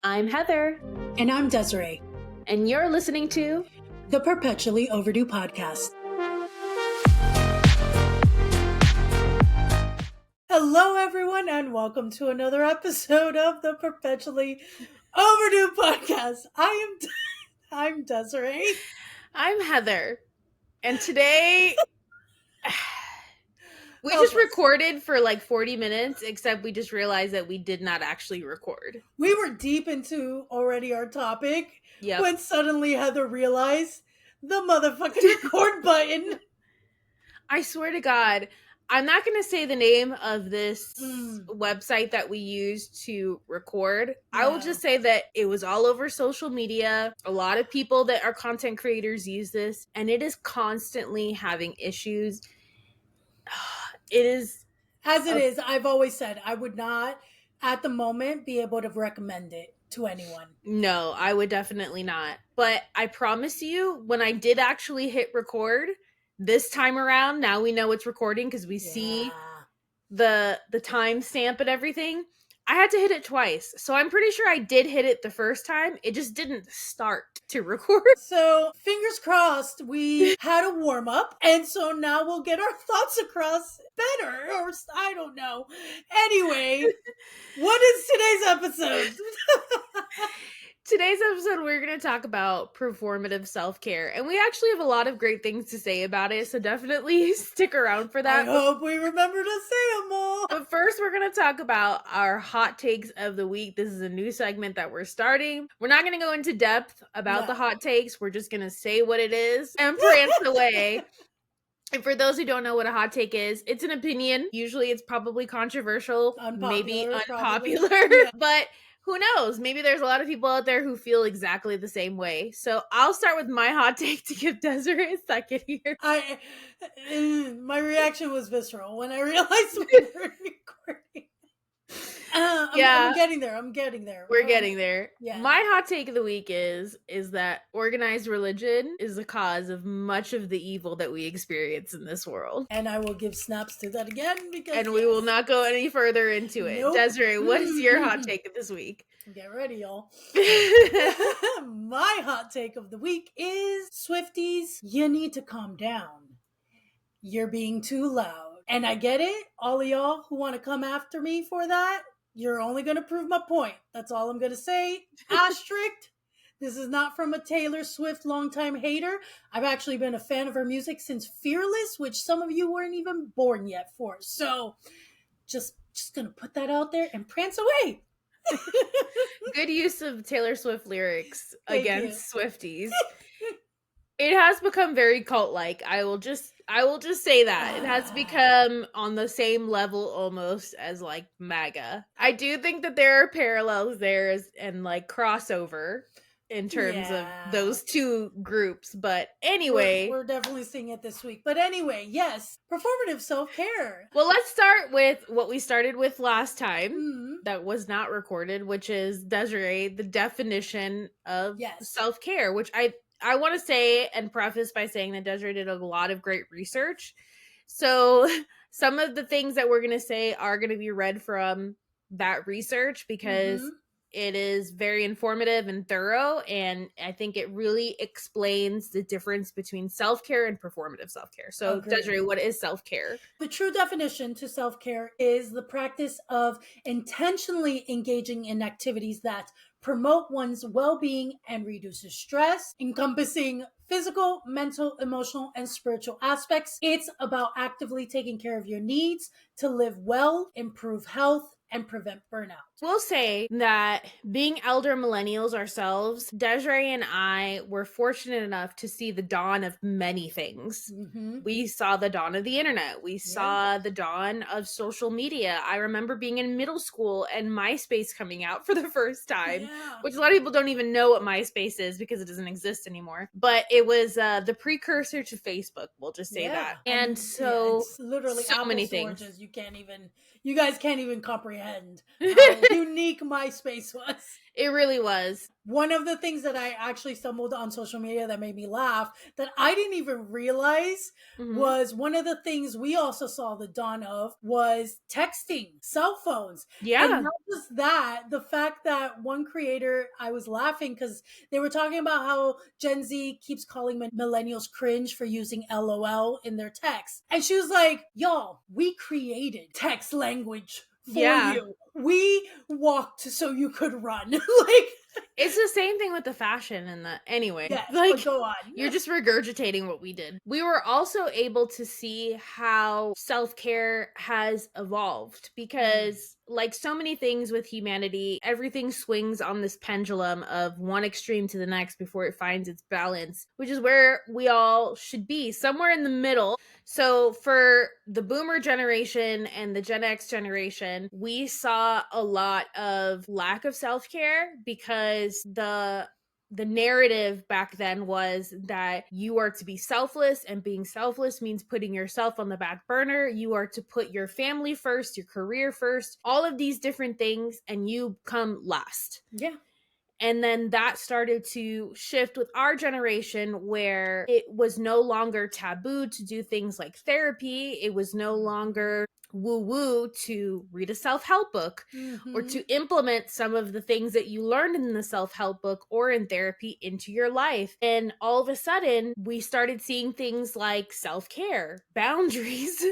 I'm Heather. And I'm Desiree. And you're listening to the Perpetually Overdue Podcast. Hello, everyone, and welcome to another episode of the Perpetually Overdue Podcast. I'm Desiree. I'm Heather. And today, we just recorded for like 40 minutes, except we just realized that we did not actually record. We were deep into already our topic when suddenly Heather realized the motherfucking record button. I swear to God, I'm not going to say the name of this website that we used to record. Yeah. I will just say that it was all over social media. A lot of people that are content creators use this, and it is constantly having issues. It is. As it is, I've always said I would not, at the moment, be able to recommend it to anyone. No, I would definitely not. But I promise you, when I did actually hit record this time around, now we know it's recording because we see the timestamp and everything. I had to hit it twice. So I'm pretty sure I did hit it the first time. It just didn't start to record. So fingers crossed, we had a warm up. And so now we'll get our thoughts across better. Or I don't know. Anyway, what is today's episode? Today's episode, we're going to talk about performative self-care. And we actually have a lot of great things to say about it. So definitely stick around for that. I hope we remember to say them all. But first, we're going to talk about our hot takes of the week. This is a new segment that we're starting. We're not going to go into depth about the hot takes. We're just going to say what it is and prance away. And for those who don't know what a hot take is, it's an opinion. Usually it's probably controversial, maybe unpopular, but who knows? Maybe there's a lot of people out there who feel exactly the same way. So I'll start with my hot take to give Desiree a second here. My reaction was visceral when I realized we were recording. I'm getting there. We're getting there. Yeah. My hot take of the week is that organized religion is the cause of much of the evil that we experience in this world. And I will give snaps to that again because we will not go any further into it. Nope. Desiree, what is your hot take of this week? Get ready, y'all. My hot take of the week is Swifties, you need to calm down. You're being too loud. And I get it. All of y'all who want to come after me for that, you're only going to prove my point. That's all I'm going to say. Asterisk. This is not from a Taylor Swift longtime hater. I've actually been a fan of her music since Fearless, which some of you weren't even born yet for. So just going to put that out there and prance away. Good use of Taylor Swift lyrics against Swifties. It has become very cult-like. I will just say that. It has become on the same level almost as like MAGA. I do think that there are parallels there and like crossover in terms of those two groups. But anyway. We're definitely seeing it this week. But anyway, yes, performative self-care. Well, let's start with what we started with last time that was not recorded, which is, Desiree, the definition of self-care, which I want to say and preface by saying that Desiree did a lot of great research. So some of the things that we're going to say are going to be read from that research because it is very informative and thorough. And I think it really explains the difference between self-care and performative self-care. So Desiree, what is self-care? The true definition to self-care is the practice of intentionally engaging in activities that promote one's well-being and reduces stress, encompassing physical, mental, emotional, and spiritual aspects. It's about actively taking care of your needs to live well, improve health, and prevent burnout. We'll say that being elder millennials ourselves, Desiree and I were fortunate enough to see the dawn of many things. We saw the dawn of the internet. We saw the dawn of social media. I remember being in middle school and MySpace coming out for the first time, which a lot of people don't even know what MySpace is because it doesn't exist anymore. But it was the precursor to Facebook, we'll just say that. And so it's literally so many things. You guys can't even comprehend how unique MySpace was. It really was. One of the things that I actually stumbled on social media that made me laugh that I didn't even realize was one of the things we also saw the dawn of was texting, cell phones. Yeah. And not just that, the fact that one creator, I was laughing because they were talking about how Gen Z keeps calling millennials cringe for using LOL in their text. And she was like, y'all, we created text language for you. We walked so you could run. Like, it's the same thing with the fashion and the anyway. Yes, like go on. You're just regurgitating what we did. We were also able to see how self-care has evolved because like so many things with humanity, everything swings on this pendulum of one extreme to the next before it finds its balance, which is where we all should be, somewhere in the middle. So for the boomer generation and the Gen X generation, we saw a lot of lack of self-care because the narrative back then was that you are to be selfless, and being selfless means putting yourself on the back burner. You are to put your family first, your career first, all of these different things, and you come last. Yeah. And then that started to shift with our generation where it was no longer taboo to do things like therapy. It was no longer woo woo to read a self-help book or to implement some of the things that you learned in the self-help book or in therapy into your life. And all of a sudden, we started seeing things like self-care, boundaries,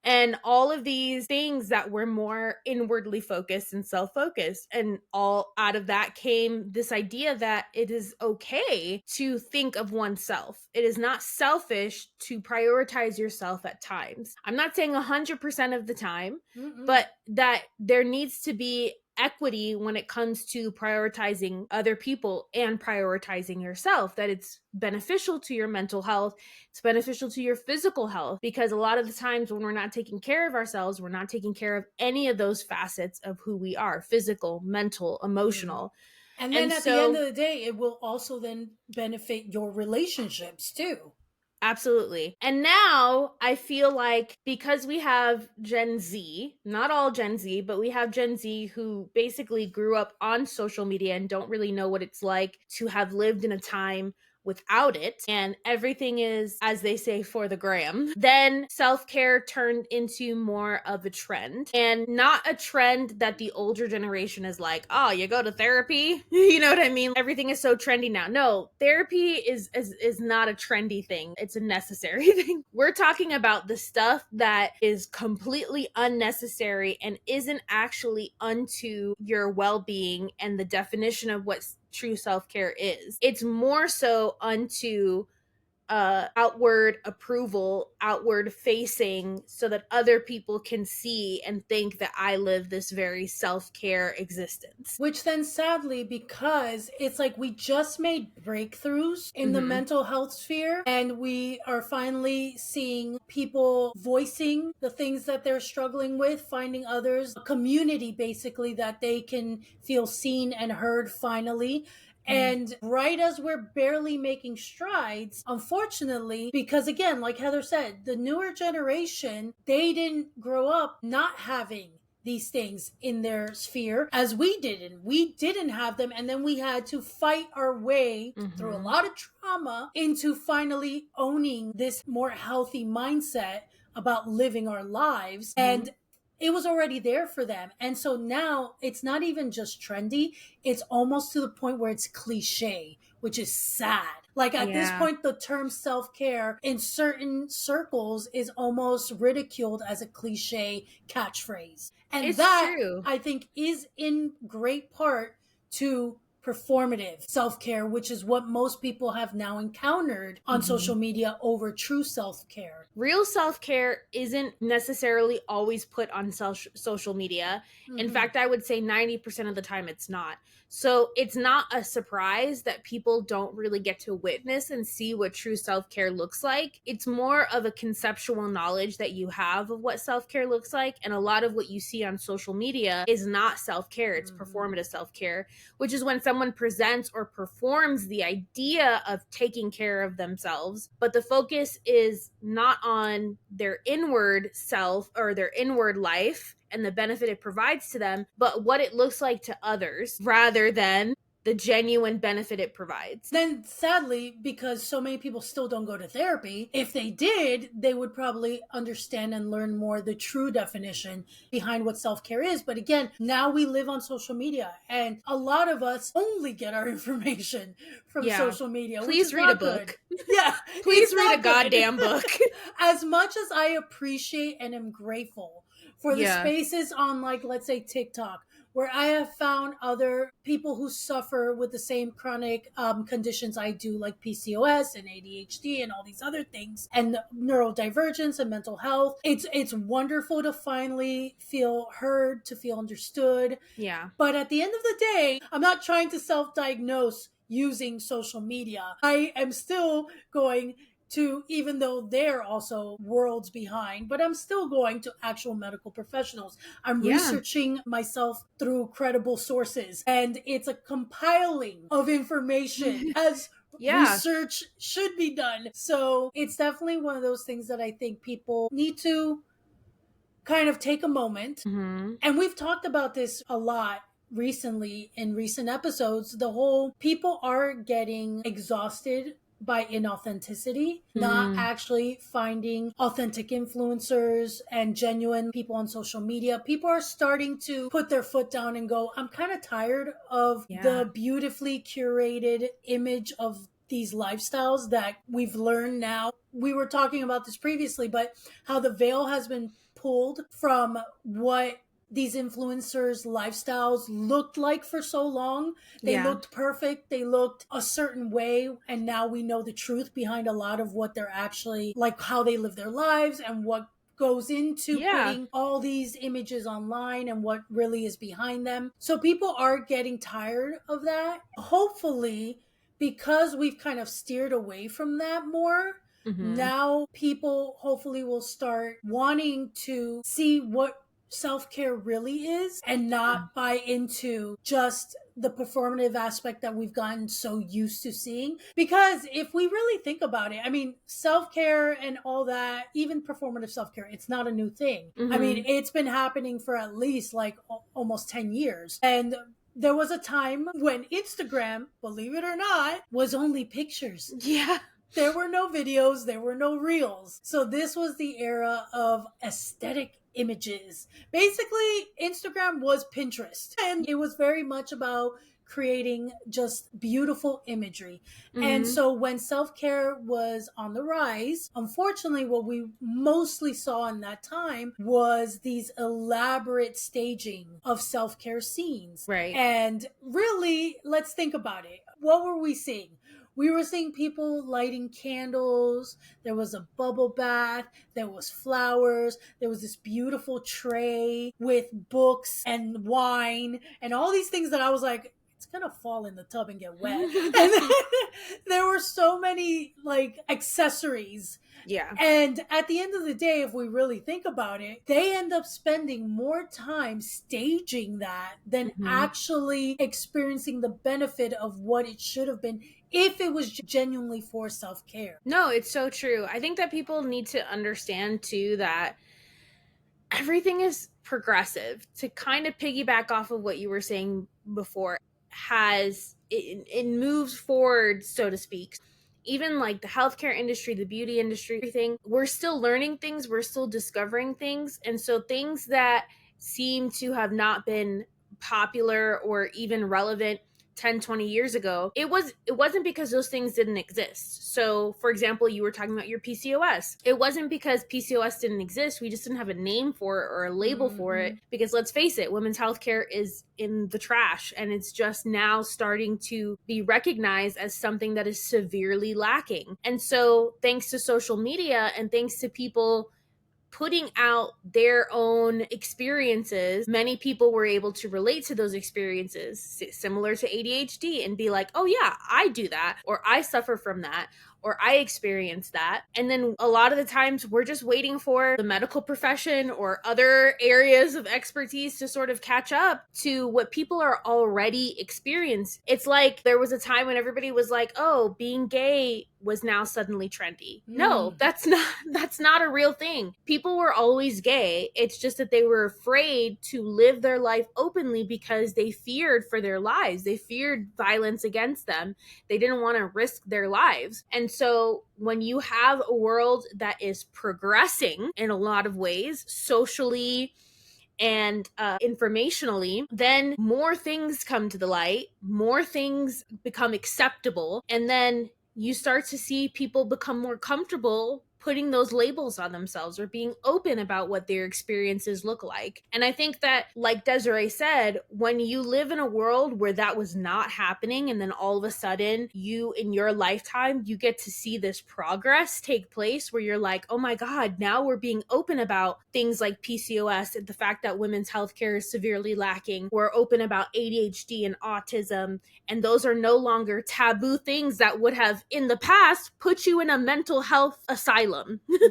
and all of these things that were more inwardly focused and self-focused. And all out of that came this idea that it is okay to think of oneself. It is not selfish to prioritize yourself at times. I'm not saying 100% of the time, but that there needs to be equity when it comes to prioritizing other people and prioritizing yourself, that it's beneficial to your mental health, it's beneficial to your physical health, because a lot of the times when we're not taking care of ourselves, we're not taking care of any of those facets of who we are: physical, mental, emotional. And then at the end of the day, it will also then benefit your relationships too. Absolutely. And now I feel like because we have Gen Z, not all Gen Z, but we have Gen Z who basically grew up on social media and don't really know what it's like to have lived in a time without it, and everything is, as they say, for the gram, then self-care turned into more of a trend, and not a trend that the older generation is like, oh, you go to therapy. You know what I mean? Everything is so trendy now. No, therapy is not a trendy thing. It's a necessary thing. We're talking about the stuff that is completely unnecessary and isn't actually unto your well-being and the definition of what true self-care is. It's more so unto outward approval, outward facing, so that other people can see and think that I live this very self-care existence. Which then sadly, because it's like we just made breakthroughs in the mental health sphere, and we are finally seeing people voicing the things that they're struggling with, finding others, a community basically that they can feel seen and heard finally. And right as we're barely making strides, unfortunately, because again, like Heather said, the newer generation, they didn't grow up not having these things in their sphere as we didn't. We didn't have them, and then we had to fight our way through a lot of trauma into finally owning this more healthy mindset about living our lives. And it was already there for them. And so now it's not even just trendy, it's almost to the point where it's cliche, which is sad. Like at this point, the term self-care in certain circles is almost ridiculed as a cliche catchphrase. And it's that, true. I think, is in great part to performative self-care, which is what most people have now encountered on social media over true self-care. Real self-care isn't necessarily always put on social media. In fact, I would say 90% of the time it's not. So it's not a surprise that people don't really get to witness and see what true self-care looks like. It's more of a conceptual knowledge that you have of what self-care looks like. And a lot of what you see on social media is not self-care, it's performative self-care, which is when someone presents or performs the idea of taking care of themselves, but the focus is not on their inward self or their inward life. and the benefit it provides to them, but what it looks like to others rather than the genuine benefit it provides. Then sadly, because so many people still don't go to therapy, if they did, they would probably understand and learn more the true definition behind what self-care is. But again, now we live on social media, and a lot of us only get our information from social media. Please read a book. Good. Yeah. Please read a goddamn book. As much as I appreciate and am grateful for the spaces on, like, let's say TikTok, where I have found other people who suffer with the same chronic conditions I do, like PCOS and ADHD and all these other things, and neurodivergence and mental health. It's wonderful to finally feel heard, to feel understood. Yeah. But at the end of the day, I'm not trying to self-diagnose using social media. I am still going to, even though they're also worlds behind, but I'm still going to actual medical professionals. I'm researching myself through credible sources, and it's a compiling of information as research should be done. So it's definitely one of those things that I think people need to kind of take a moment. And we've talked about this a lot recently in recent episodes. The whole people are getting exhausted by inauthenticity, not actually finding authentic influencers and genuine people on social media. People are starting to put their foot down and go, I'm kind of tired of the beautifully curated image of these lifestyles that we've learned now. We were talking about this previously, but how the veil has been pulled from what these influencers' lifestyles looked like for so long. They looked perfect. They looked a certain way. And now we know the truth behind a lot of what they're actually, like, how they live their lives and what goes into putting all these images online and what really is behind them. So people are getting tired of that. Hopefully, because we've kind of steered away from that more, now people hopefully will start wanting to see what self-care really is and not buy into just the performative aspect that we've gotten so used to seeing. Because if we really think about it, I mean, self-care and all that, even performative self-care, it's not a new thing. I mean, it's been happening for at least like almost 10 years. And there was a time when Instagram, believe it or not, was only pictures. Yeah. There were no videos, there were no reels. So this was the era of aesthetic images. Basically, Instagram was Pinterest, and it was very much about creating just beautiful imagery. And so when self-care was on the rise, unfortunately, what we mostly saw in that time was these elaborate staging of self-care scenes. Right. And really, let's think about it. What were we seeing? We were seeing people lighting candles. There was a bubble bath. There was flowers. There was this beautiful tray with books and wine and all these things that I was like, it's going to fall in the tub and get wet. And then there were so many like accessories. Yeah. And at the end of the day, if we really think about it, they end up spending more time staging that than actually experiencing the benefit of what it should have been if it was genuinely for self-care. No, it's so true. I think that people need to understand too that everything is progressive. To kind of piggyback off of what you were saying before, it moves forward, so to speak. Even like the healthcare industry, the beauty industry, everything, we're still learning things, we're still discovering things. And so things that seem to have not been popular or even relevant 10, 20 years ago, it wasn't because those things didn't exist. So for example, you were talking about your PCOS. It wasn't because PCOS didn't exist. We just didn't have a name for it or a label for it, because let's face it, women's healthcare is in the trash, and it's just now starting to be recognized as something that is severely lacking. And so thanks to social media and thanks to people putting out their own experiences, many people were able to relate to those experiences, similar to ADHD, and be like, oh yeah, I do that, or I suffer from that, or I experienced that. And then a lot of the times we're just waiting for the medical profession or other areas of expertise to sort of catch up to what people are already experiencing. It's like there was a time when everybody was like, oh, being gay was now suddenly trendy. No, that's not a real thing. People were always gay. It's just that they were afraid to live their life openly because they feared for their lives. They feared violence against them. They didn't want to risk their lives. And so when you have a world that is progressing in a lot of ways, socially and informationally, then more things come to the light, more things become acceptable, and then you start to see people become more comfortable putting those labels on themselves or being open about what their experiences look like. And I think that, like Desiree said, when you live in a world where that was not happening, and then all of a sudden you, in your lifetime, you get to see this progress take place where you're like, oh my God, now we're being open about things like PCOS and the fact that women's healthcare is severely lacking. We're open about ADHD and autism, and those are no longer taboo things that would have in the past put you in a mental health asylum.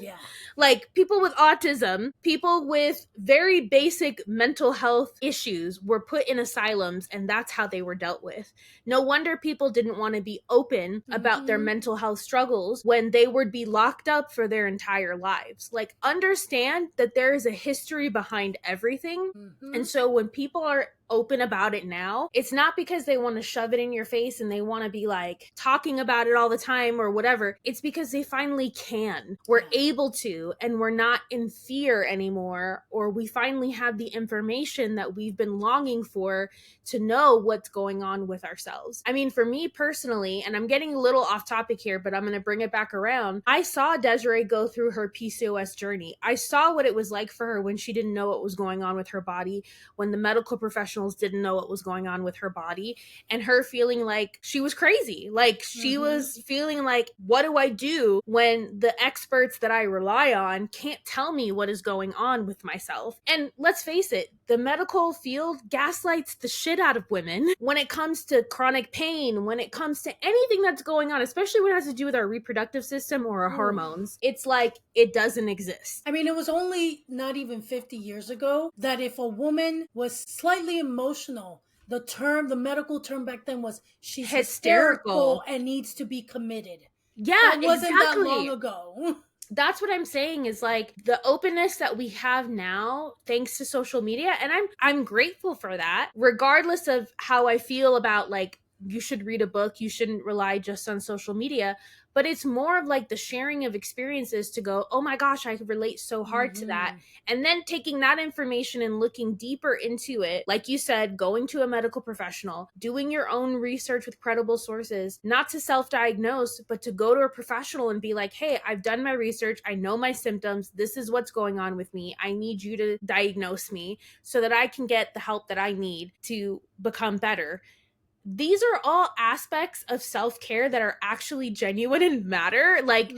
Yeah. Like people with autism, people with very basic mental health issues were put in asylums, and that's how they were dealt with. No wonder people didn't want to be open about their mental health struggles when they would be locked up for their entire lives. Like, understand that there is a history behind everything. And so when people are open about it now, it's not because they want to shove it in your face and they want to be like talking about it all the time or whatever. It's because they finally can. We're able to, and we're not in fear anymore, or we finally have the information that we've been longing for to know what's going on with ourselves. I mean, for me personally, and I'm getting a little off topic here, but I'm going to bring it back around. I saw Desiree go through her PCOS journey. I saw what it was like for her when she didn't know what was going on with her body, when the medical professionals didn't know what was going on with her body, and her feeling like she was crazy. Like she was feeling like, what do I do when the experts that I rely on can't tell me what is going on with myself? And let's face it, the medical field gaslights the shit out of women when it comes to chronic pain, when it comes to anything that's going on, especially when it has to do with our reproductive system or our hormones. It's like it doesn't exist. I mean, it was only not even 50 years ago that if a woman was slightly emotional, the medical term back then was she's hysterical and needs to be committed. Yeah, that wasn't exactly that long ago. That's what I'm saying, is like the openness that we have now thanks to social media, and I'm grateful for that, regardless of how I feel about like you should read a book, you shouldn't rely just on social media. But it's more of like the sharing of experiences to go, oh my gosh, I could relate so hard to that. And then taking that information and looking deeper into it, like you said, going to a medical professional, doing your own research with credible sources, not to self-diagnose, but to go to a professional and be like, hey, I've done my research, I know my symptoms, this is what's going on with me, I need you to diagnose me so that I can get the help that I need to become better. These are all aspects of self-care that are actually genuine and matter. Like,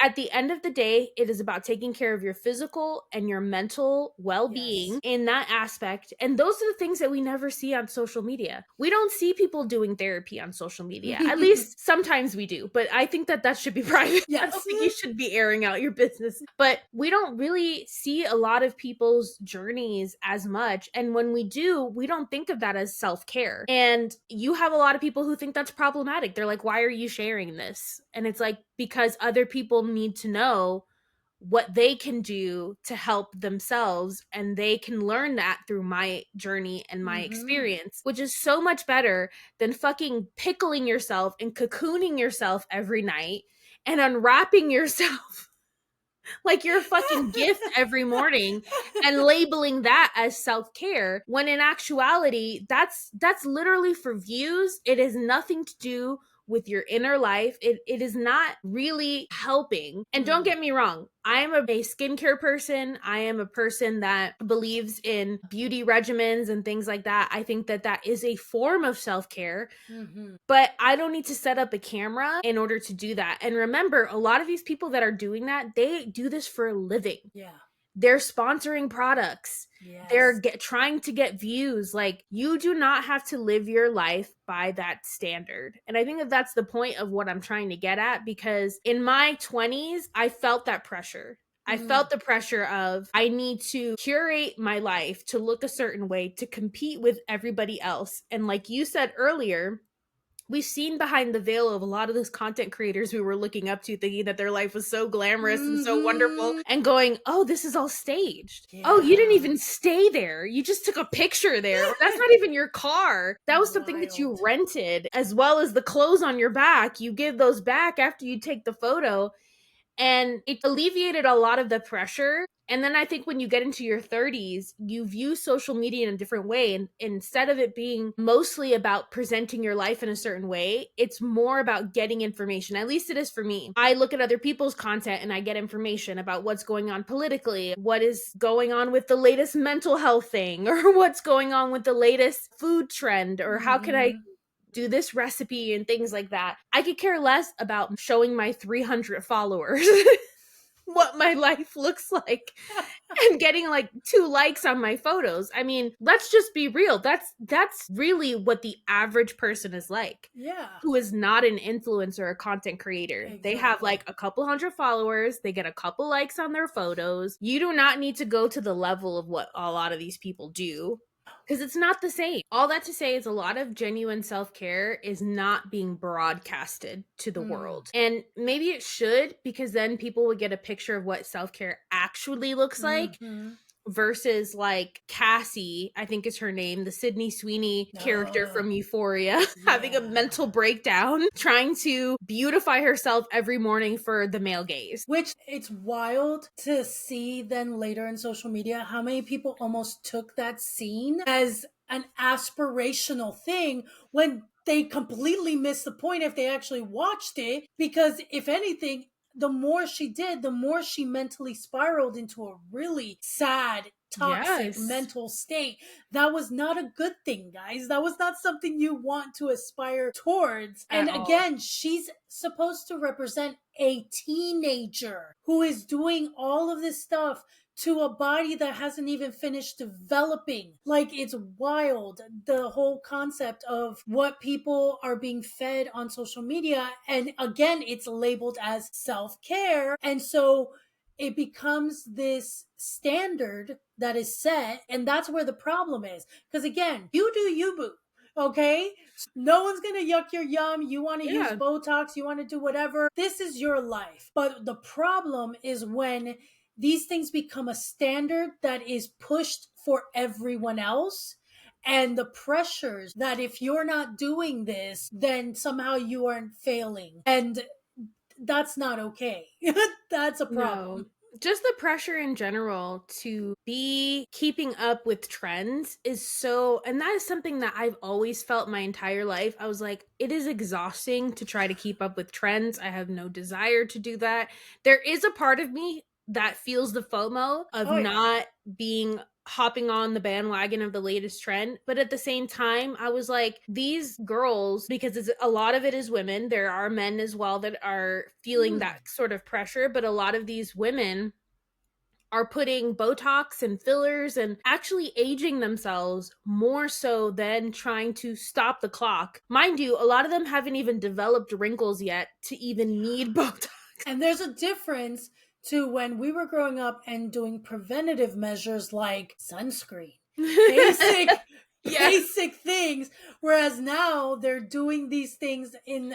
at the end of the day, it is about taking care of your physical and your mental well-being in that aspect. And those are the things that we never see on social media. We don't see people doing therapy on social media. At least sometimes we do, but I think that should be private. I don't think you should be airing out your business. But we don't really see a lot of people's journeys as much. And when we do, we don't think of that as self-care. And you have a lot of people who think that's problematic. They're like, why are you sharing this? And it's like, because other people need to know what they can do to help themselves, and they can learn that through my journey and my experience, which is so much better than fucking pickling yourself and cocooning yourself every night and unwrapping yourself like you're a fucking gift every morning and labeling that as self-care, when in actuality that's literally for views. It has nothing to do with your inner life. It is not really helping. And don't get me wrong, I am a skincare person. I am a person that believes in beauty regimens and things like that. I think that that is a form of self-care. But I don't need to set up a camera in order to do that. And remember, a lot of these people that are doing that, they do this for a living. Yeah. they're sponsoring products. Yes. They're trying to get views. Like, you do not have to live your life by that standard. And I think that that's the point of what I'm trying to get at, because in my 20s, I felt that pressure. I felt the pressure of, I need to curate my life to look a certain way, to compete with everybody else. And like you said earlier, we've seen behind the veil of a lot of those content creators we were looking up to, thinking that their life was so glamorous and so wonderful, and going, oh, this is all staged. Yeah. Oh, you didn't even stay there. You just took a picture there. That's not even your car. That was something that you rented, as well as the clothes on your back. You give those back after you take the photo. And it alleviated a lot of the pressure. And then I think when you get into your 30s, you view social media in a different way. And instead of it being mostly about presenting your life in a certain way, it's more about getting information. At least it is for me. I look at other people's content and I get information about what's going on politically, what is going on with the latest mental health thing, or what's going on with the latest food trend, or how can I do this recipe and things like that. I could care less about showing my 300 followers what my life looks like and getting like 2 likes on my photos. I mean, let's just be real. That's really what the average person is like. Yeah. Who is not an influencer or content creator. Exactly. They have like a couple hundred followers. They get a couple likes on their photos. You do not need to go to the level of what a lot of these people do, because it's not the same. All that to say is, a lot of genuine self-care is not being broadcasted to the world. And maybe it should, because then people would get a picture of what self-care actually looks like. Versus like Cassie, I think is her name, the Sydney Sweeney character from Euphoria, having a mental breakdown, trying to beautify herself every morning for the male gaze. Which, it's wild to see then later in social media how many people almost took that scene as an aspirational thing when they completely missed the point if they actually watched it. Because if anything, the more she did, the more she mentally spiraled into a really sad, toxic mental state. That was not a good thing, guys. That was not something you want to aspire towards. And again, she's supposed to represent a teenager who is doing all of this stuff to a body that hasn't even finished developing. Like, it's wild, the whole concept of what people are being fed on social media. And again, it's labeled as self-care. And so it becomes this standard that is set. And that's where the problem is. Because again, you do you, boo. Okay? No one's gonna yuck your yum. You want to use Botox, you want to do whatever. This is your life. But the problem is when these things become a standard that is pushed for everyone else, and the pressures that if you're not doing this, then somehow you aren't failing. And that's not okay. That's a problem. No. Just the pressure in general to be keeping up with trends is so, and that is something that I've always felt my entire life. I was like, it is exhausting to try to keep up with trends. I have no desire to do that. There is a part of me that feels the FOMO of not being hopping on the bandwagon of the latest trend. But at the same time, I was like, these girls, because a lot of it is women, there are men as well that are feeling that sort of pressure, but a lot of these women are putting Botox and fillers and actually aging themselves more so than trying to stop the clock. Mind you, a lot of them haven't even developed wrinkles yet to even need Botox. And there's a difference to when we were growing up and doing preventative measures like sunscreen, basic things, whereas now they're doing these things in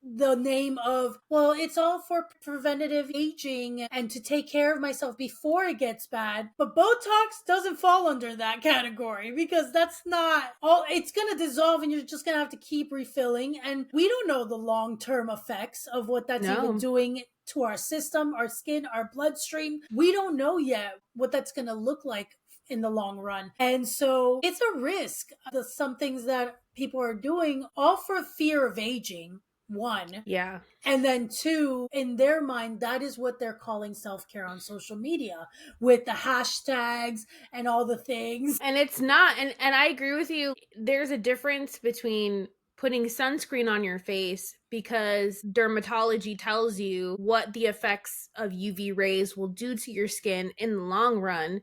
the name of, well, it's all for preventative aging and to take care of myself before it gets bad. But Botox doesn't fall under that category, because that's not all. It's going to dissolve and you're just going to have to keep refilling. And we don't know the long-term effects of what that's even doing to our system, our skin, our bloodstream. We don't know yet what that's going to look like in the long run. And so it's a risk. Some things that people are doing all for fear of aging. One. Yeah. And then two, in their mind, that is what they're calling self-care on social media, with the hashtags and all the things. And it's not, and I agree with you. There's a difference between putting sunscreen on your face because dermatology tells you what the effects of UV rays will do to your skin in the long run,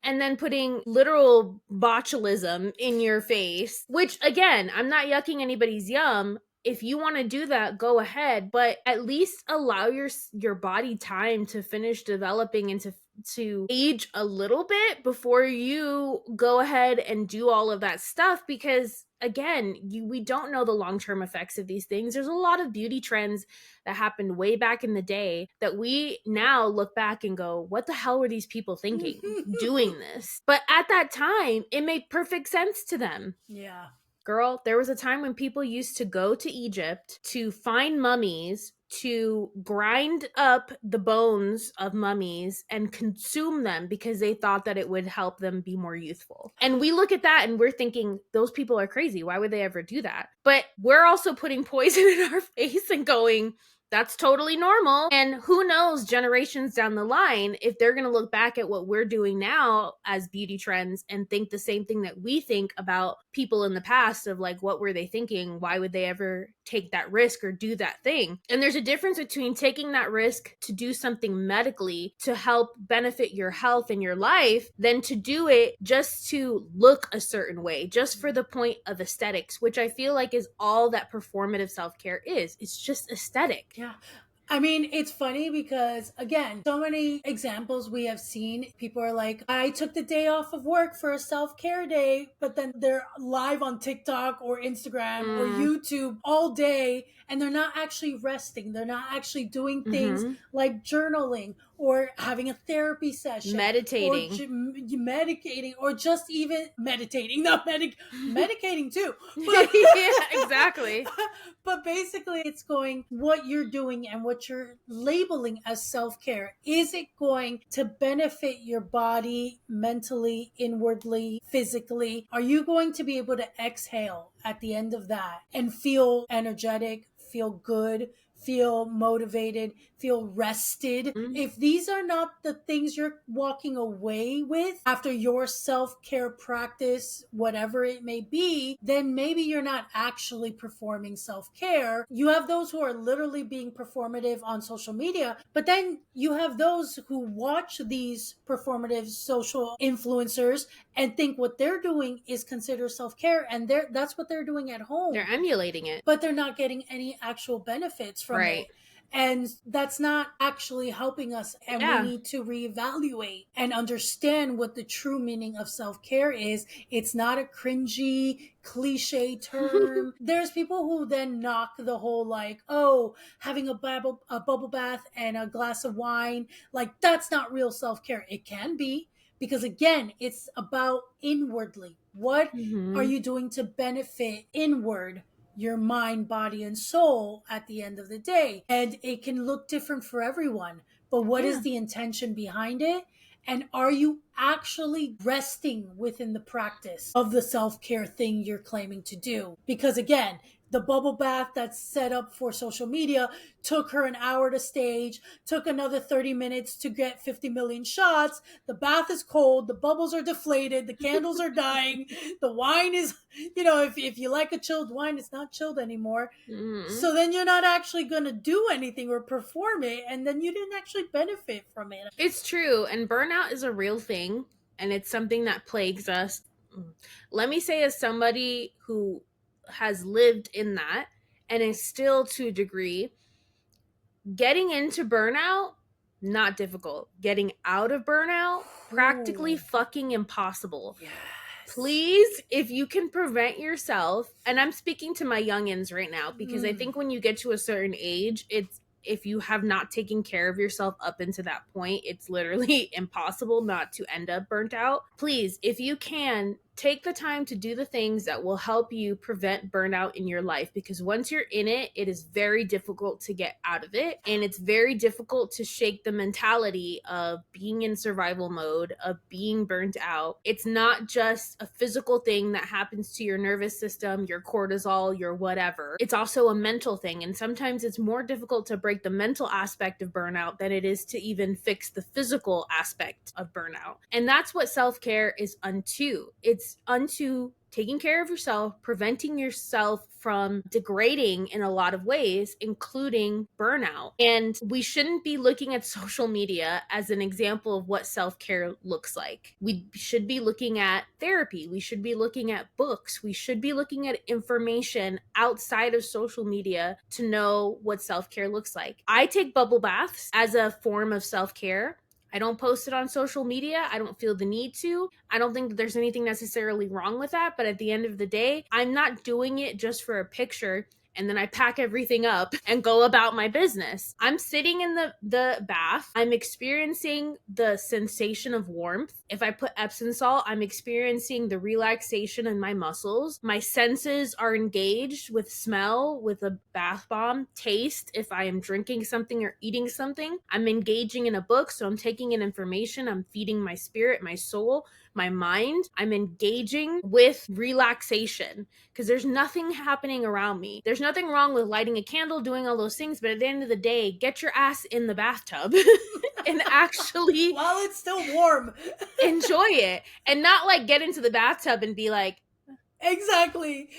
and then putting literal botulism in your face, which again, I'm not yucking anybody's yum. If you want to do that, go ahead, but at least allow your body time to finish developing and to age a little bit before you go ahead and do all of that stuff, because again, we don't know the long-term effects of these things. There's a lot of beauty trends that happened way back in the day that we now look back and go, what the hell were these people thinking doing this? But at that time, it made perfect sense to them. Yeah. Girl, there was a time when people used to go to Egypt to find mummies, to grind up the bones of mummies and consume them because they thought that it would help them be more youthful. And we look at that and we're thinking, those people are crazy. Why would they ever do that? But we're also putting poison in our face and going, that's totally normal. And who knows, generations down the line, if they're going to look back at what we're doing now as beauty trends and think the same thing that we think about people in the past of like, what were they thinking? Why would they ever take that risk or do that thing? And there's a difference between taking that risk to do something medically to help benefit your health and your life than to do it just to look a certain way, just for the point of aesthetics, which I feel like is all that performative self-care is. It's just aesthetic. Yeah. I mean, it's funny because, again, so many examples we have seen. People are like, I took the day off of work for a self-care day, but then they're live on TikTok or Instagram or YouTube all day, and they're not actually resting. They're not actually doing things like journaling or having a therapy session, meditating, or medicating, or just even meditating. Not medicating too. But, yeah, exactly. But basically, it's going, what you're doing and what you're labeling as self-care. Is it going to benefit your body mentally, inwardly, physically? Are you going to be able to exhale at the end of that and feel energetic, feel good, feel motivated, feel rested? If these are not the things you're walking away with after your self-care practice, whatever it may be, then maybe you're not actually performing self-care. You have those who are literally being performative on social media, but then you have those who watch these performative social influencers and think what they're doing is considered self-care, and that's what they're doing at home. They're emulating it, but they're not getting any actual benefits from it. And that's not actually helping us. And we need to reevaluate and understand what the true meaning of self-care is. It's not a cringy, cliche term. There's people who then knock the whole like, oh, having a bubble bath and a glass of wine, like that's not real self-care. It can be, because again, it's about inwardly. What are you doing to benefit inward, your mind, body, and soul at the end of the day? And it can look different for everyone, but what is the intention behind it? And are you actually resting within the practice of the self-care thing you're claiming to do? Because again, the bubble bath that's set up for social media took her an hour to stage, took another 30 minutes to get 50 million shots. The bath is cold, the bubbles are deflated, the candles are dying, the wine is, if you like a chilled wine, it's not chilled anymore. So then you're not actually going to do anything or perform it, and then you didn't actually benefit from it. It's true, and burnout is a real thing, and it's something that plagues us. Let me say, as somebody who has lived in that and is still to a degree, getting into burnout, not difficult. Getting out of burnout, practically fucking impossible. Yes. Please, if you can prevent yourself, and I'm speaking to my youngins right now, because I think when you get to a certain age, if you have not taken care of yourself up into that point, it's literally impossible not to end up burnt out. Please, if you can, take the time to do the things that will help you prevent burnout in your life, because once you're in it, it is very difficult to get out of it. And it's very difficult to shake the mentality of being in survival mode, of being burnt out. It's not just a physical thing that happens to your nervous system, your cortisol, your whatever. It's also a mental thing. And sometimes it's more difficult to break the mental aspect of burnout than it is to even fix the physical aspect of burnout. And that's what self-care is unto. It's unto taking care of yourself, preventing yourself from degrading in a lot of ways, including burnout. And we shouldn't be looking at social media as an example of what self-care looks like. We should be looking at therapy. We should be looking at books. We should be looking at information outside of social media to know what self-care looks like. I take bubble baths as a form of self-care. I don't post it on social media. I don't feel the need to. I don't think that there's anything necessarily wrong with that. But at the end of the day, I'm not doing it just for a picture and then I pack everything up and go about my business. I'm sitting in the bath. I'm experiencing the sensation of warmth. If I put Epsom salt, I'm experiencing the relaxation in my muscles. My senses are engaged with smell, with a bath bomb, taste. If I am drinking something or eating something, I'm engaging in a book. So I'm taking in information. I'm feeding my spirit, my soul, my mind. I'm engaging with relaxation because there's nothing happening around me. There's nothing wrong with lighting a candle, doing all those things, but at the end of the day, get your ass in the bathtub and actually while it's still warm, enjoy it, and not like get into the bathtub and be like, exactly.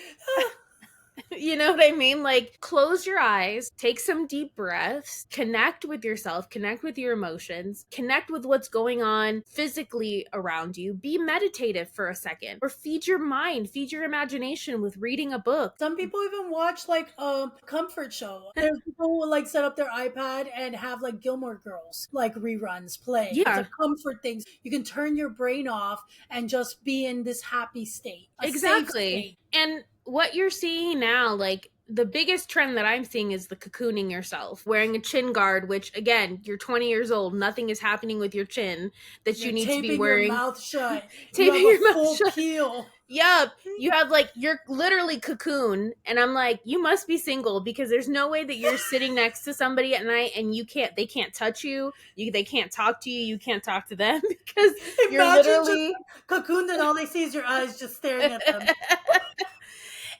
you know what I mean? Like, close your eyes, take some deep breaths, connect with yourself, connect with your emotions, connect with what's going on physically around you. Be meditative for a second, or feed your mind, feed your imagination with reading a book. Some people even watch like a comfort show. There's people who like set up their iPad and have like Gilmore Girls like reruns play. Yeah. It's a comfort thing. You can turn your brain off and just be in this happy state. Exactly. Safe state. And what you're seeing now, like the biggest trend that I'm seeing is the cocooning yourself, wearing a chin guard, which again, you're 20 years old, nothing is happening with your chin that you need to be wearing. Taping your mouth shut. Taping you have your a full mouth shut. keel. Yup. You have like, you're literally cocoon. And I'm like, you must be single because there's no way that you're sitting next to somebody at night and they can't touch you. They can't talk to you. You can't talk to them because you're literally cocooned and all they see is your eyes just staring at them.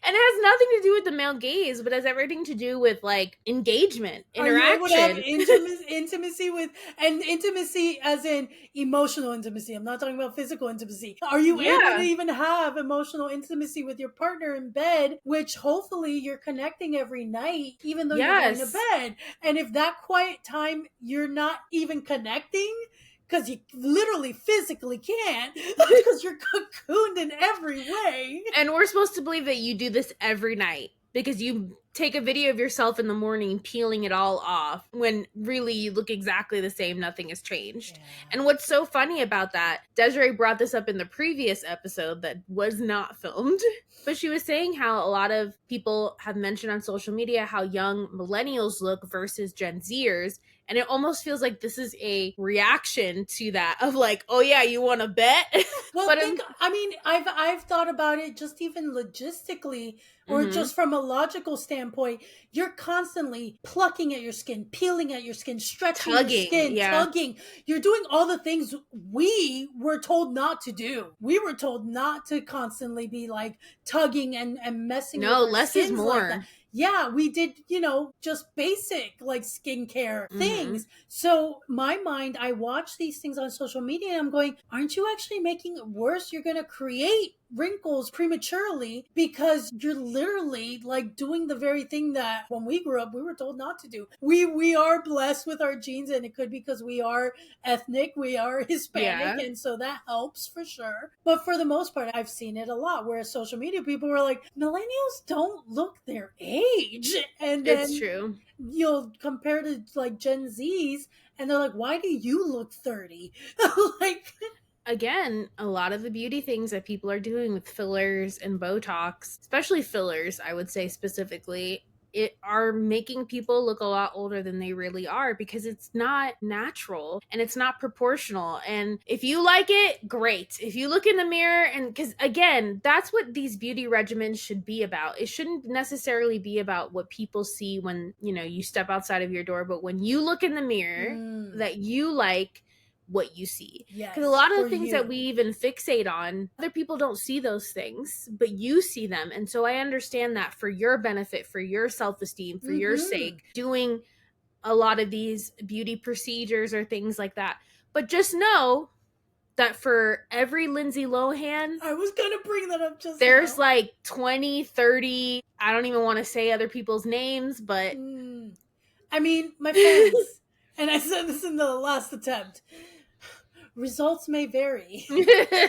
And it has nothing to do with the male gaze, but has everything to do with like engagement, interaction. Are you able to have intimacy with, and intimacy as in emotional intimacy? I'm not talking about physical intimacy. Are you able to even have emotional intimacy with your partner in bed, which hopefully you're connecting every night, even though you're going to bed? And if that quiet time you're not even connecting, because you literally physically can't, because you're cocooned in every way. And we're supposed to believe that you do this every night because you take a video of yourself in the morning peeling it all off when really you look exactly the same. Nothing has changed. Yeah. And what's so funny about that, Desiree brought this up in the previous episode that was not filmed, but she was saying how a lot of people have mentioned on social media how young millennials look versus Gen Zers. And it almost feels like this is a reaction to that of like, oh yeah, you want to bet? Well, I've thought about it just even logistically or just from a logical standpoint. You're constantly plucking at your skin, peeling at your skin, stretching your skin, tugging. You're doing all the things we were told not to do. We were told not to constantly be like tugging and messing with our less is more. Like yeah, we did, just basic like skincare things. So my mind, I watch these things on social media and I'm going, aren't you actually making it worse? You're going to create wrinkles prematurely because you're literally like doing the very thing that when we grew up we were told not to do. We are blessed with our genes, and it could be because we are ethnic, we are Hispanic, and so that helps for sure. But for the most part, I've seen it a lot where social media people were like, millennials don't look their age, and then it's true. You'll compare to like Gen Zs and they're like, why do you look 30? Like, again, a lot of the beauty things that people are doing with fillers and Botox, especially fillers, I would say specifically, it are making people look a lot older than they really are because it's not natural and it's not proportional. And if you like it, great. If you look in the mirror, and because again, that's what these beauty regimens should be about. It shouldn't necessarily be about what people see when, you step outside of your door, but when you look in the mirror that you like what you see. Because a lot of the things that we even fixate on, other people don't see those things, but you see them. And so I understand that for your benefit, for your self-esteem, for your sake, doing a lot of these beauty procedures or things like that. But just know that for every Lindsay Lohan, I was gonna bring that up just there's now. like 20, 30, I don't even want to say other people's names, but I mean, my friends, and I said this in the last attempt, results may vary.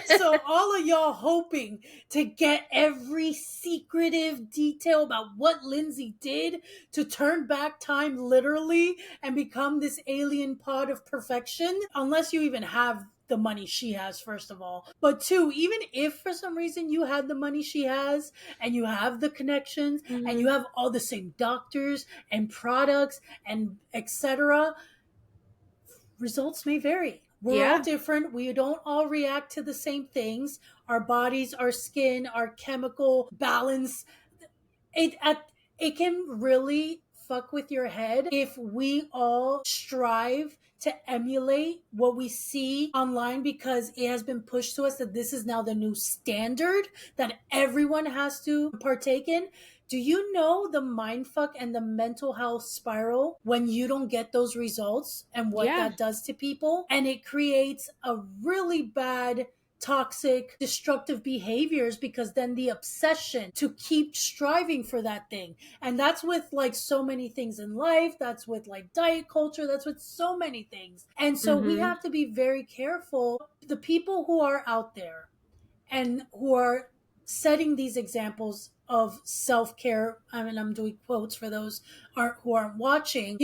So all of y'all hoping to get every secretive detail about what Lindsay did to turn back time literally and become this alien pod of perfection, unless you even have the money she has, first of all. But two, even if for some reason you had the money she has and you have the connections and you have all the same doctors and products and etc., results may vary. We're all different. We don't all react to the same things. Our bodies, our skin, our chemical balance, it can really fuck with your head if we all strive to emulate what we see online, because it has been pushed to us that this is now the new standard that everyone has to partake in. Do you know the mindfuck and the mental health spiral when you don't get those results and what that does to people? And it creates a really bad toxic, destructive behaviors, because then the obsession to keep striving for that thing. And that's with like so many things in life. That's with like diet culture. That's with so many things. And so we have to be very careful. The people who are out there and who are setting these examples of self-care, I mean, I'm doing quotes for those who aren't watching,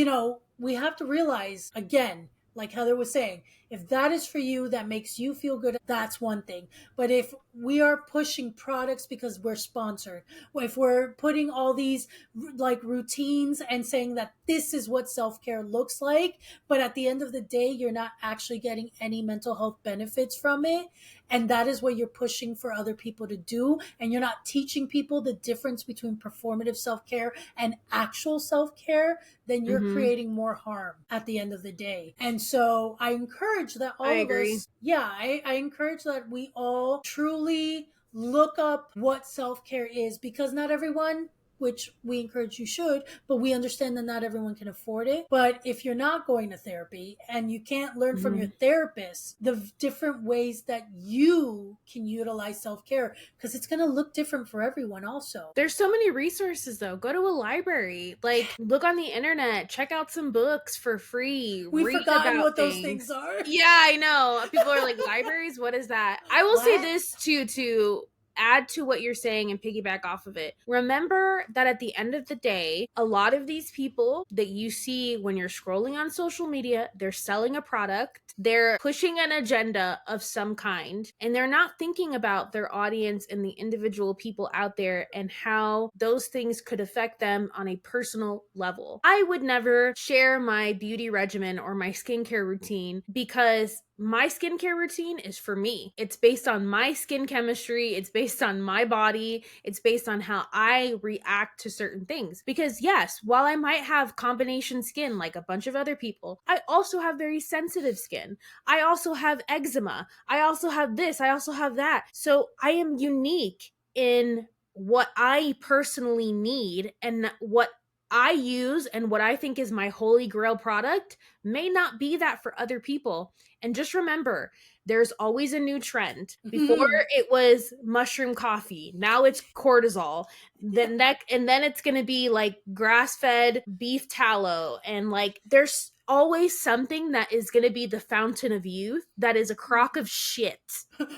we have to realize, again, like Heather was saying, if that is for you, that makes you feel good, that's one thing. But if we are pushing products because we're sponsored, if we're putting all these like routines and saying that this is what self-care looks like, but at the end of the day, you're not actually getting any mental health benefits from it, and that is what you're pushing for other people to do, and you're not teaching people the difference between performative self-care and actual self-care, then you're creating more harm at the end of the day. And so I encourage that all of us, I encourage that we all truly look up what self-care is, because not everyone, which we encourage you should, but we understand that not everyone can afford it. But if you're not going to therapy and you can't learn from your therapist the different ways that you can utilize self-care, because it's going to look different for everyone also. There's so many resources though. Go to a library, like look on the internet, check out some books for free. We've read forgotten about what things. Those things are. Yeah, I know. People are like, libraries, what is that? I will say this too, to add to what you're saying and piggyback off of it. Remember that at the end of the day, a lot of these people that you see when you're scrolling on social media, they're selling a product, they're pushing an agenda of some kind, and they're not thinking about their audience and the individual people out there and how those things could affect them on a personal level. I would never share my beauty regimen or my skincare routine, because my skincare routine is for me. It's based on my skin chemistry. It's based on my body. It's based on how I react to certain things. Because yes, while I might have combination skin like a bunch of other people, I also have very sensitive skin. I also have eczema. I also have this. I also have that. So I am unique in what I personally need, and what I use and what I think is my holy grail product may not be that for other people. And just remember, there's always a new trend. Before it was mushroom coffee, now it's cortisol. Then it's going to be like grass-fed beef tallow, and like there's always something that is going to be the fountain of youth that is a crock of shit.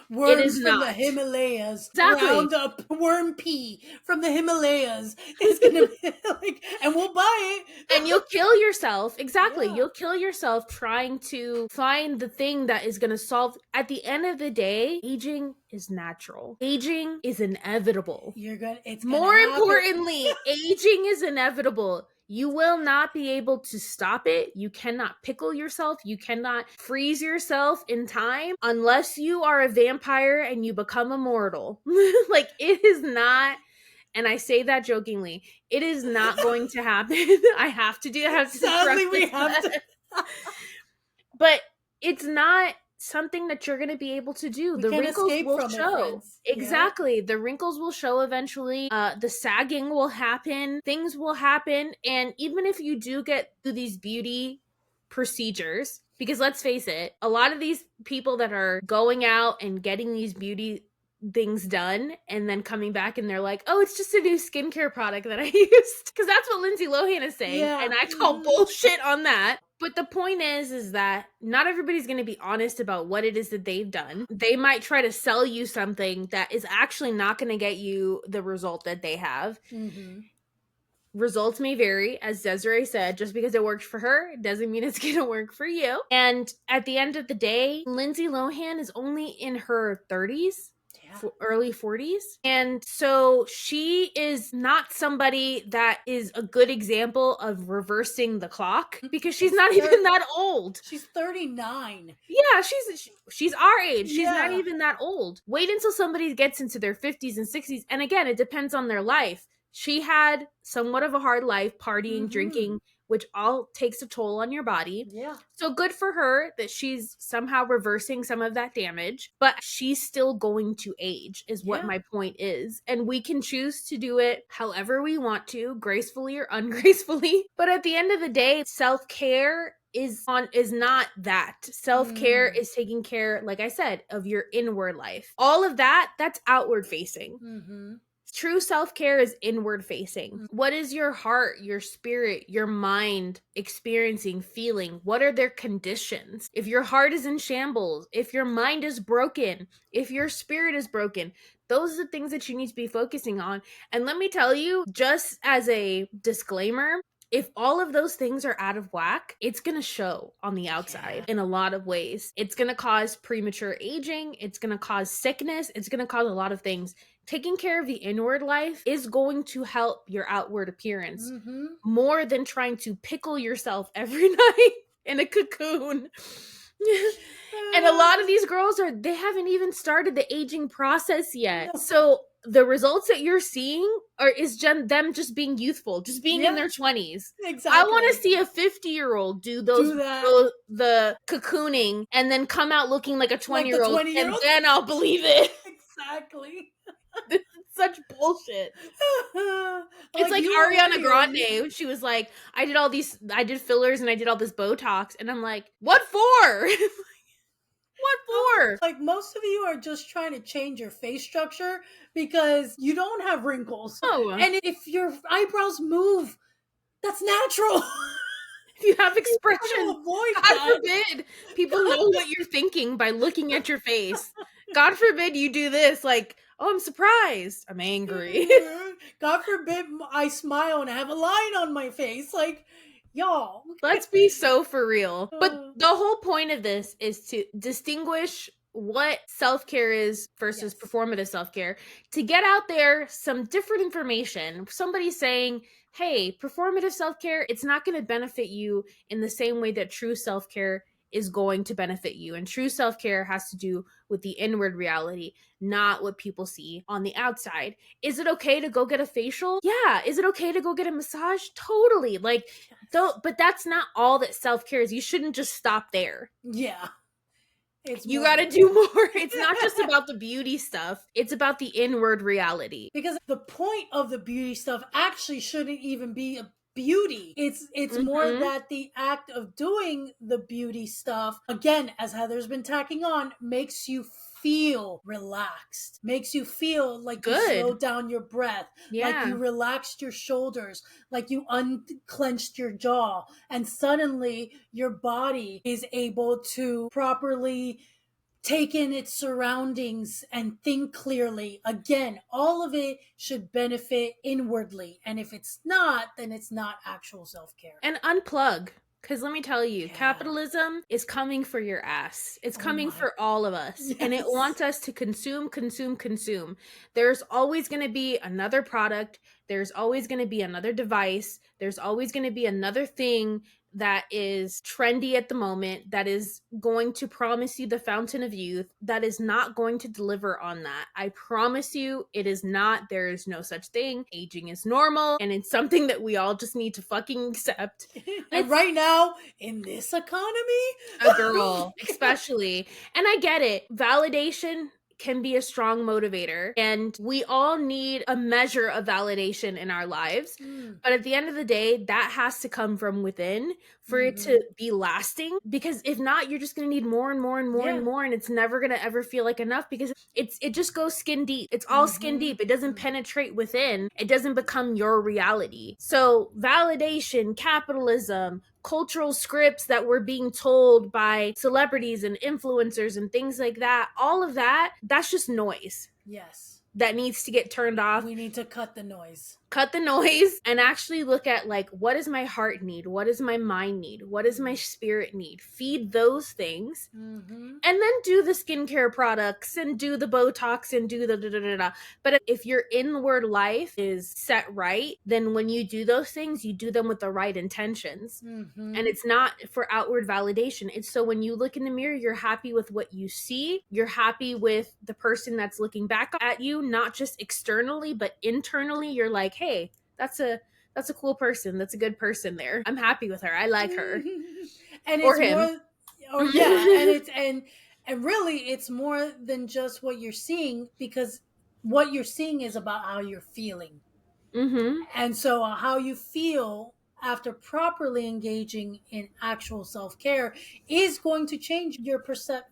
Worms it is from the Himalayas. Exactly. Ground up worm pee from the Himalayas is going to be like, and we'll buy it. And you'll kill yourself. Exactly. Yeah. You'll kill yourself trying to find the thing that is going to solve. At the end of the day, aging is natural. Aging is inevitable. It's more importantly, aging is inevitable. You will not be able to stop it. You cannot pickle yourself. You cannot freeze yourself in time unless you are a vampire and you become immortal. Like, it is not, and I say that jokingly, it is not going to happen. I have to Sadly, we have to. But it's not something that you're going to be able to do. The wrinkles will show. Exactly. The wrinkles will show eventually. The sagging will happen. Things will happen. And even if you do get through these beauty procedures, Because let's face it, a lot of these people that are going out and getting these beauty things done and then coming back and they're like, oh, it's just a new skincare product that I used. Because that's what Lindsay Lohan is saying. Yeah. And I call bullshit on that. But the point is that not everybody's going to be honest about what it is that they've done. They might try to sell you something that is actually not going to get you the result that they have. Mm-hmm. Results may vary, as Desiree said. Just because it worked for her doesn't mean it's gonna work for you. And at the end of the day, Lindsay Lohan is only in her 30s. Early 40s. And so she is not somebody that is a good example of reversing the clock because she's not even that old. She's 39. Yeah, she's our age. She's not even that old. Wait until somebody gets into their 50s and 60s. And again, it depends on their life. She had somewhat of a hard life, partying, drinking, which all takes a toll on your body. Yeah. So good for her that she's somehow reversing some of that damage, but she's still going to age is what my point is. And we can choose to do it however we want to, gracefully or ungracefully. But at the end of the day, self-care is not that. Self-care is taking care, like I said, of your inward life. All of that's outward facing. Mm-hmm. True self-care is inward facing. What is your heart, your spirit, your mind experiencing, feeling? What are their conditions? If your heart is in shambles, if your mind is broken, if your spirit is broken, those are the things that you need to be focusing on. And let me tell you, just as a disclaimer, if all of those things are out of whack, it's going to show on the outside in a lot of ways. It's going to cause premature aging. It's going to cause sickness. It's going to cause a lot of things. Taking care of the inward life is going to help your outward appearance more than trying to pickle yourself every night in a cocoon. And a lot of these girls they haven't even started the aging process yet. No. So the results that you're seeing is them just being youthful, just being in their 20s. Exactly. I want to see a 50-year-old do the cocooning and then come out looking like a 20-year-old, and then I'll believe it. Exactly. This is such bullshit. It's like Ariana Grande. She was like, I did fillers and I did all this Botox. And I'm like, what for? What for? Like, most of you are just trying to change your face structure because you don't have wrinkles. Oh. And if your eyebrows move, that's natural. If you have expression, God forbid people know what you're thinking by looking at your face. God forbid you do this, like, oh, I'm surprised. I'm angry. God forbid I smile and I have a line on my face. Like, y'all. Let's be so for real. But the whole point of this is to distinguish what self-care is versus performative self-care. To get out there some different information. Somebody saying, hey, performative self-care, it's not going to benefit you in the same way that true self-care is going to benefit you. And true self-care has to do with the inward reality, not what people see on the outside. Is it okay to go get a facial? Yeah. Is it okay to go get a massage? Totally. Like, but that's not all that self-care is. You shouldn't just stop there. Yeah. You got to do more. It's not just about the beauty stuff. It's about the inward reality. Because the point of the beauty stuff actually shouldn't even be a beauty. It's more that the act of doing the beauty stuff, again, as Heather's been tacking on, makes you feel relaxed, makes you feel like you slowed down your breath, like you relaxed your shoulders, like you unclenched your jaw, and suddenly your body is able to properly take in its surroundings and think clearly. Again, all of it should benefit inwardly. And if it's not, then it's not actual self-care. And unplug. Because let me tell you, capitalism is coming for your ass. It's coming for all of us. Yes. And it wants us to consume. There's always going to be another product. There's always going to be another device. There's always going to be another thing that is trendy at the moment, that is going to promise you the fountain of youth, that is not going to deliver on that. I promise you, it is not. There is no such thing. Aging is normal, and it's something that we all just need to fucking accept. And right now, in this economy, a girl, especially. And I get it. Validation can be a strong motivator, and we all need a measure of validation in our lives. But at the end of the day, that has to come from within for it to be lasting, because if not, you're just going to need more and more and more and more, and it's never going to ever feel like enough, because it just goes skin deep. It's all skin deep. It doesn't penetrate within. It doesn't become your reality. So validation, capitalism, cultural scripts that we're being told by celebrities and influencers and things like that, all of that, that's just noise. Yes. That needs to get turned off. We need to cut the noise. Cut the noise and actually look at, like, what does my heart need? What does my mind need? What does my spirit need? Feed those things. And then do the skincare products and do the Botox and do the da-da-da-da. But if your inward life is set right, then when you do those things, you do them with the right intentions. And it's not for outward validation. It's so when you look in the mirror, you're happy with what you see. You're happy with the person that's looking back at you, not just externally, but internally. You're like, hey, that's a cool person. That's a good person there. I'm happy with her. I like her. And or it's him. And really it's more than just what you're seeing, because what you're seeing is about how you're feeling. And so how you feel after properly engaging in actual self-care is going to change your perception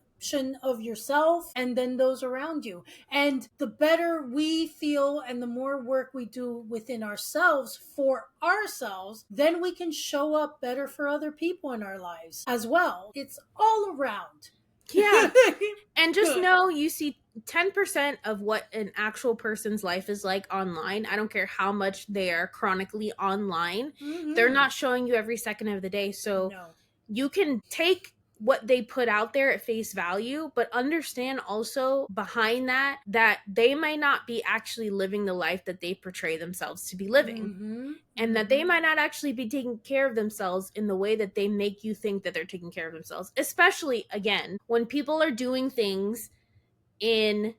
of yourself and then those around you. And the better we feel and the more work we do within ourselves for ourselves, then we can show up better for other people in our lives as well. It's all around. Yeah. And just know, you see 10% of what an actual person's life is like online. I don't care how much they are chronically online. They're not showing you every second of the day. So you can take what they put out there at face value, but understand also behind that they might not be actually living the life that they portray themselves to be living. And that they might not actually be taking care of themselves in the way that they make you think that they're taking care of themselves. Especially, again, when people are doing things in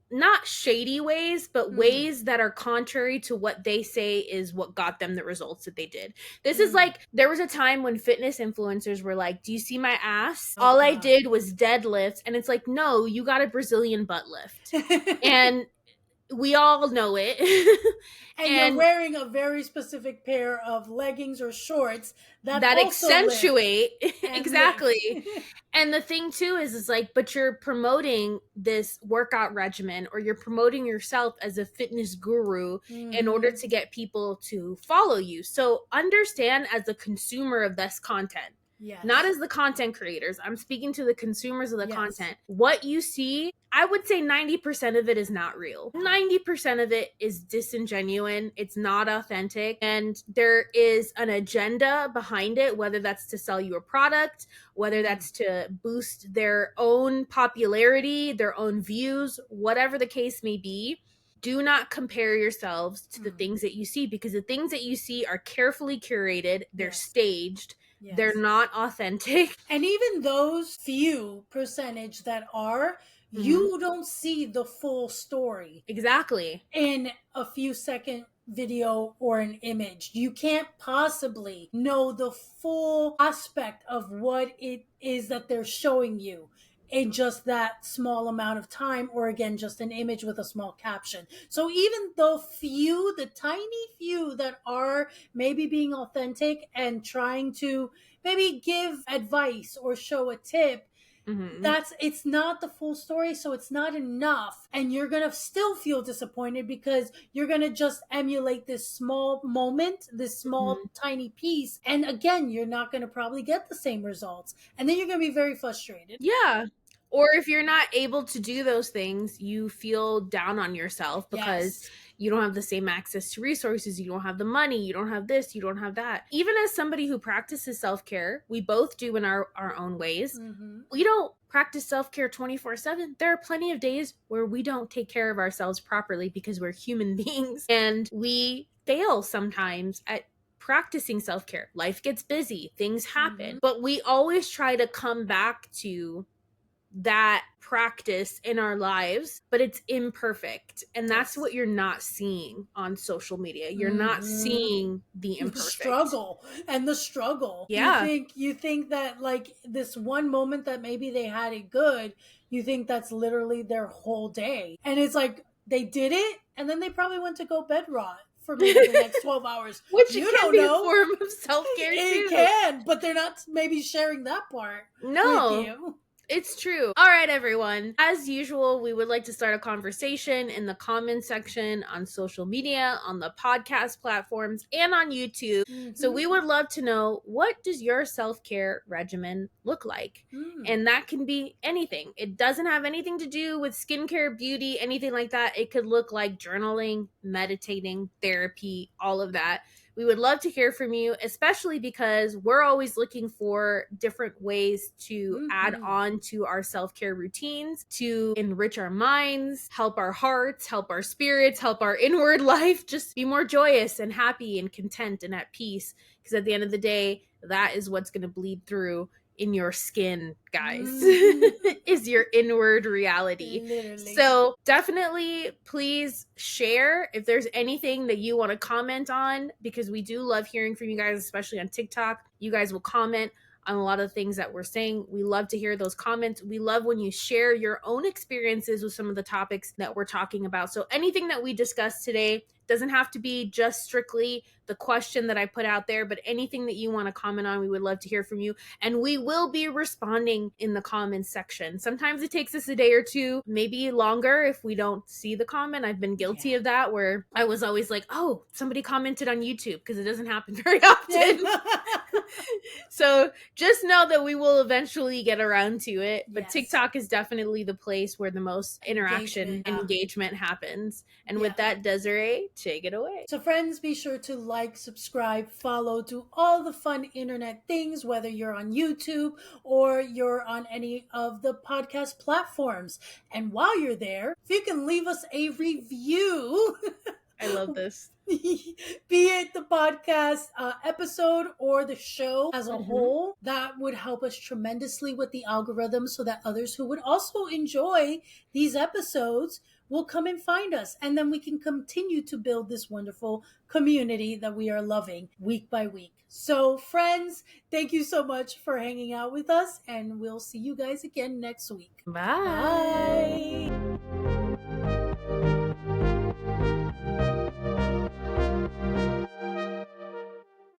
not shady ways, but ways that are contrary to what they say is what got them the results that they did. This is like, there was a time when fitness influencers were like, do you see my ass? All I did was deadlifts. And it's like, no, you got a Brazilian butt lift. And we all know it. And you're wearing a very specific pair of leggings or shorts that accentuate. Exactly. And the thing too is like, but you're promoting this workout regimen, or you're promoting yourself as a fitness guru in order to get people to follow you. So understand, as a consumer of this content, not as the content creators, I'm speaking to the consumers of the content. What you see, I would say 90% of it is not real. 90% of it is disingenuous. It's not authentic. And there is an agenda behind it, whether that's to sell you a product, whether that's to boost their own popularity, their own views, whatever the case may be. Do not compare yourselves to the things that you see, because the things that you see are carefully curated. They're staged. They're not authentic. And even those few percentage that are, you don't see the full story. Exactly. In a few second video or an image. You can't possibly know the full aspect of what it is that they're showing you in just that small amount of time, or again, just an image with a small caption. So even the tiny few that are maybe being authentic and trying to maybe give advice or show a tip, it's not the full story, so it's not enough, and you're gonna still feel disappointed because you're gonna just emulate this small moment, this small tiny piece, and again, you're not gonna probably get the same results, and then you're gonna be very frustrated. Or if you're not able to do those things, you feel down on yourself because you don't have the same access to resources, you don't have the money, you don't have this, you don't have that. Even as somebody who practices self-care, we both do in our own ways. We don't practice self-care 24/7. There are plenty of days where we don't take care of ourselves properly because we're human beings, and we fail sometimes at practicing self-care. Life gets busy, things happen, but we always try to come back to that practice in our lives, but it's imperfect, and that's what you're not seeing on social media. You're not seeing the imperfect the struggle. You think that like this one moment that maybe they had it good, you think that's literally their whole day. And it's like they did it and then they probably went to go bed rot for maybe the next 12 hours. Which you can don't be know. a form of self-care too. It can, but they're not maybe sharing that part with you. It's true. All right, everyone. As usual, we would like to start a conversation in the comment section on social media, on the podcast platforms, and on YouTube. Mm-hmm. So we would love to know, what does your self-care regimen look like? And that can be anything. It doesn't have anything to do with skincare, beauty, anything like that. It could look like journaling, meditating, therapy, all of that. We would love to hear from you, especially because we're always looking for different ways to add on to our self-care routines, to enrich our minds, help our hearts, help our spirits, help our inward life, just be more joyous and happy and content and at peace. Because at the end of the day, that is what's going to bleed through in your skin, guys, is your inward reality. Literally. So definitely please share if there's anything that you want to comment on, because we do love hearing from you guys, especially on TikTok. You guys will comment on a lot of things that we're saying. We love to hear those comments. We love when you share your own experiences with some of the topics that we're talking about. So anything that we discussed today doesn't have to be just strictly the question that I put out there, but anything that you want to comment on, we would love to hear from you. And we will be responding in the comments section. Sometimes it takes us a day or two, maybe longer if we don't see the comment. I've been guilty of that, where I was always like, oh, somebody commented on YouTube, because it doesn't happen very often. So just know that we will eventually get around to it. But TikTok is definitely the place where the most interaction and engagement happens. And with that, Desiree, take it away. So friends, be sure to like, subscribe, follow, do all the fun internet things, whether you're on YouTube or you're on any of the podcast platforms. And while you're there, if you can leave us a review. I love this. Be it the podcast episode or the show as a whole, that would help us tremendously with the algorithm, so that others who would also enjoy these episodes will come and find us, and then we can continue to build this wonderful community that we are loving week by week. So friends, thank you so much for hanging out with us, and we'll see you guys again next week. Bye. Bye.